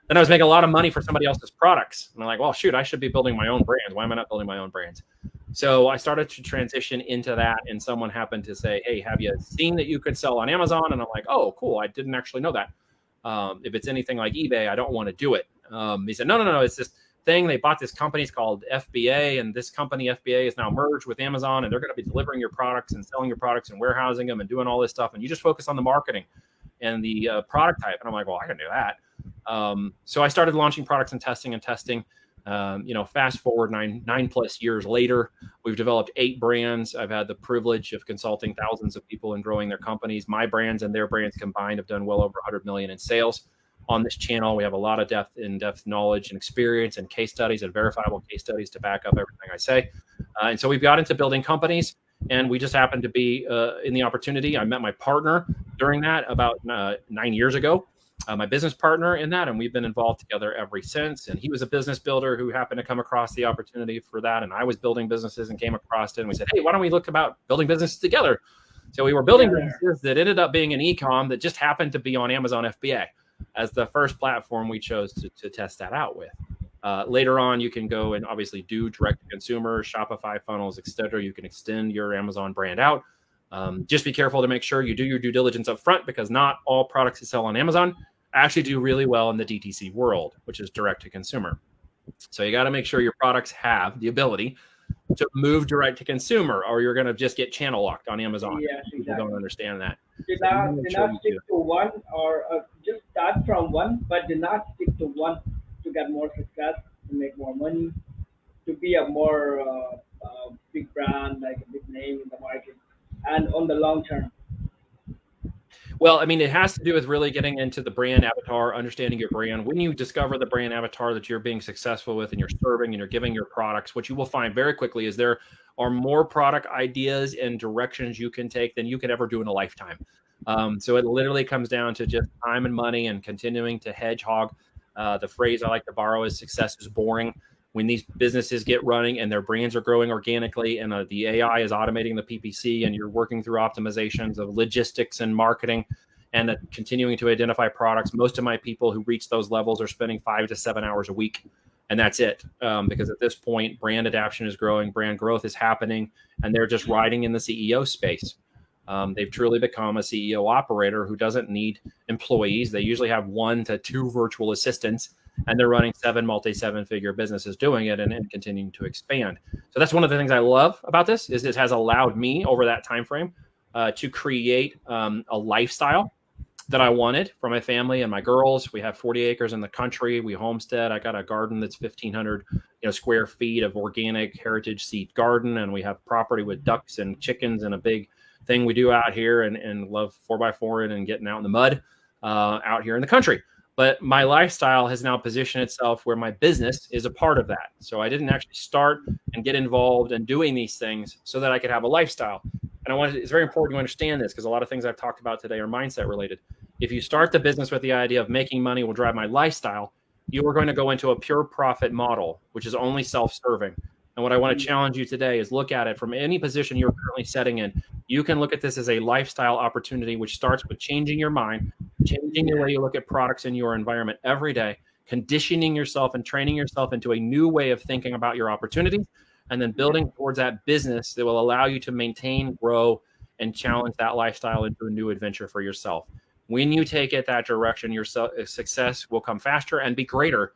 then I was making a lot of money for somebody else's products. And I'm like, well, shoot, I should be building my own brands. Why am I not building my own brands? So I started to transition into that. And someone happened to say, hey, have you seen that you could sell on Amazon? And I'm like, oh, cool. I didn't actually know that. If it's anything like eBay, I don't want to do it. He said, no. It's this thing. They bought this company. It's called FBA. And this company, FBA, is now merged with Amazon. And they're going to be delivering your products and selling your products and warehousing them and doing all this stuff. And you just focus on the marketing and the product type. And I'm like, well, I can do that. So I started launching products and testing. Fast forward nine plus years later, we've developed 8 brands. I've had the privilege of consulting thousands of people and growing their companies. My brands and their brands combined have done well over 100 million in sales. On this channel, we have a lot of in-depth knowledge and experience and case studies and verifiable case studies to back up everything I say. And so we've got into building companies, and we just happened to be in the opportunity. I met my partner during that about 9 years ago. my business partner in that, and we've been involved together ever since. And he was a business builder who happened to come across the opportunity for that, and I was building businesses and came across it, and we said, hey, why don't we look about building businesses together? So we were building businesses that ended up being an e-com that just happened to be on Amazon FBA as the first platform we chose to test that out with. Later on, you can go and obviously do direct to consumer, Shopify funnels, etc. You can extend your Amazon brand out. Just be careful to make sure you do your due diligence up front, because not all products you sell on Amazon actually do really well in the DTC world, which is direct to consumer. So you got to make sure your products have the ability to move direct to consumer, or you're going to just get channel locked on Amazon. Yes, exactly. People don't understand that. Do not stick to one, or just start from one, but do not stick to one to get more success, to make more money, to be a more big brand, like a big name in the market, and on the long term. Well, I mean, it has to do with really getting into the brand avatar, understanding your brand. When you discover the brand avatar that you're being successful with and you're serving and you're giving your products, what you will find very quickly is there are more product ideas and directions you can take than you could ever do in a lifetime. So it literally comes down to just time and money and continuing to hedgehog. The phrase I like to borrow is success is boring. When these businesses get running and their brands are growing organically, and the AI is automating the PPC, and you're working through optimizations of logistics and marketing, and continuing to identify products, most of my people who reach those levels are spending 5 to 7 hours a week. And that's it. Because at this point, brand adoption is growing, brand growth is happening, and they're just riding in the CEO space. They've truly become a CEO operator who doesn't need employees. They usually have 1 to 2 virtual assistants, and they're running 7 multi-7-figure businesses doing it, and continuing to expand. So that's one of the things I love about this, is it has allowed me over that time frame to create a lifestyle that I wanted for my family and my girls. We have 40 acres in the country. We homestead. I got a garden that's 1,500 square feet of organic heritage seed garden, and we have property with ducks and chickens and a big thing we do out here, and love 4x4 and getting out in the mud out here in the country. But my lifestyle has now positioned itself where my business is a part of that. So I didn't actually start and get involved in doing these things so that I could have a lifestyle. And it's very important to understand this, because a lot of things I've talked about today are mindset related. If you start the business with the idea of making money will drive my lifestyle, you are going to go into a pure profit model, which is only self-serving. And what I want to challenge you today is look at it from any position you're currently setting in. You can look at this as a lifestyle opportunity, which starts with changing your mind, changing the way you look at products in your environment every day, conditioning yourself and training yourself into a new way of thinking about your opportunities, and then building towards that business that will allow you to maintain, grow, and challenge that lifestyle into a new adventure for yourself. When you take it that direction, your success will come faster and be greater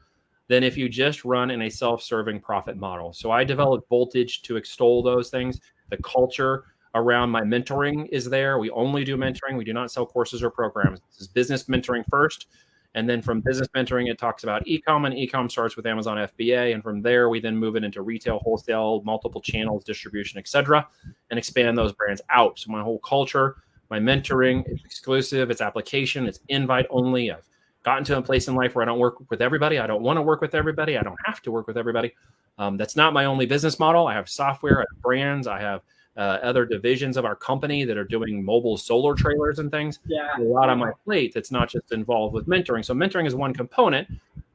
than if you just run in a self-serving profit model. So I developed Voltage to extol those things. The culture around my mentoring is there. We only do mentoring. We do not sell courses or programs. This is business mentoring first. And then from business mentoring, it talks about e-com, and e-com starts with Amazon FBA. And from there, we then move it into retail, wholesale, multiple channels, distribution, et cetera, and expand those brands out. So my whole culture, my mentoring, it's exclusive, it's application, it's invite only. I've gotten to a place in life where I don't work with everybody. I don't want to work with everybody. I don't have to work with everybody. That's not my only business model. I have software, I have brands, I have other divisions of our company that are doing mobile solar trailers and things. Yeah. A lot on my plate that's not just involved with mentoring. So mentoring is one component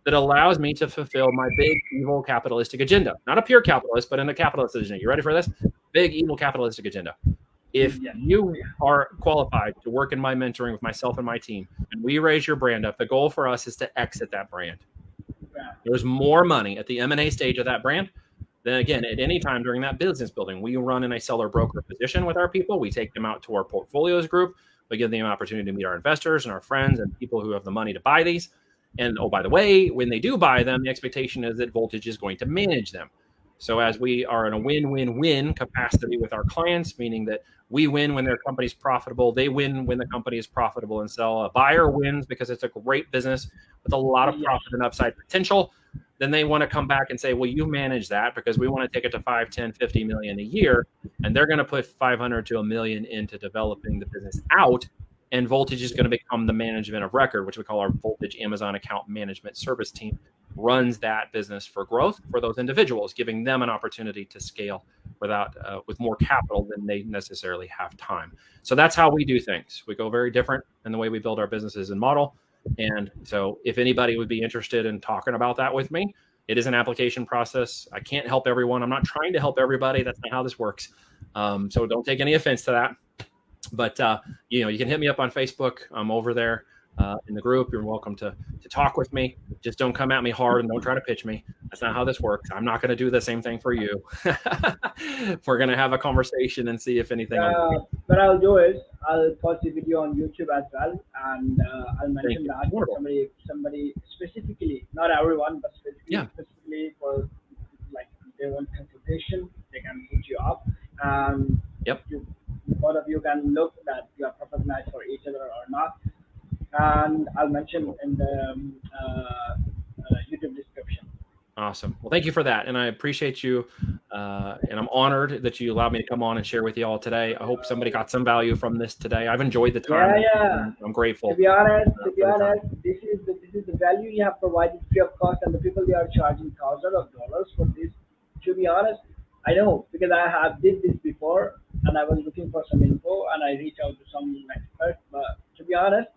that allows me to fulfill my big, evil, capitalistic agenda. Not a pure capitalist, but in a capitalist agenda. You ready for this? Big, evil, capitalistic agenda. If you are qualified to work in my mentoring with myself and my team, and we raise your brand up, the goal for us is to exit that brand. There's more money at the M&A stage of that brand than, again, at any time during that business building. We run in a seller broker position with our people. We take them out to our portfolios group. We give them an opportunity to meet our investors and our friends and people who have the money to buy these. And, oh, by the way, when they do buy them, the expectation is that Voltage is going to manage them. So as we are in a win-win-win capacity with our clients, meaning that we win when their company's profitable, they win when the company is profitable and sell. A buyer wins because it's a great business with a lot of profit and upside potential. Then they want to come back and say, well, you manage that because we want to take it to 5, 10, 50 million a year. And they're going to put 500 to $1 million into developing the business out. And Voltage is going to become the management of record, which we call our Voltage Amazon Account Management Service Team, runs that business for growth for those individuals, giving them an opportunity to scale with more capital than they necessarily have time. So that's how we do things. We go very different in the way we build our businesses and model. And so if anybody would be interested in talking about that with me, it is an application process. I can't help everyone. I'm not trying to help everybody. That's not how this works. So don't take any offense to that. But you can hit me up on Facebook. I'm over there in the group. You're welcome to talk with me. Just don't come at me hard and don't try to pitch me. That's not how this works. I'm not going to do the same thing for you. We're going to have a conversation and see if anything. What I'll do is I'll post the video on YouTube as well, and I'll mention that somebody specifically, not everyone, but specifically for like they want consultation, they can hit you up, and Yep. Both of you can look that you are perfect match for each other or not, and I'll mention in the YouTube description. Awesome. Well, thank you for that. And I appreciate you. And I'm honored that you allowed me to come on and share with you all today. I hope somebody got some value from this today. I've enjoyed the time. Yeah. I'm grateful. To be honest, this is the value you have provided free of cost, and the people they are charging thousands of dollars for this. To be honest, I know because I have did this before, and I was looking for some info, and I reached out to some experts. But to be honest,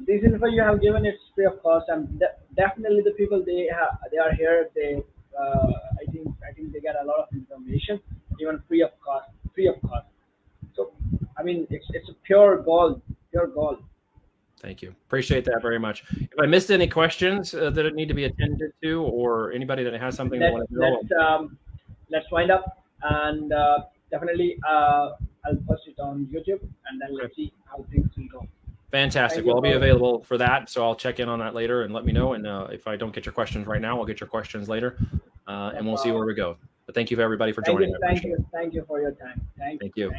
this info you have given it's free of cost, and definitely the people they are here. I think they get a lot of information, even free of cost. Free of cost. So I mean, it's a pure gold, pure gold. Thank you. Appreciate that very much. If I missed any questions that need to be attended to, or anybody that has something they want to know, let's wind up, and definitely I'll post it on YouTube, and then let's see how things will go. Fantastic. Well, I'll be available for that, so I'll check in on that later and let me know. And if I don't get your questions right now, I'll get your questions later, and we'll see where we go. But thank you, everybody, for joining. Thank you for your time. Thank you.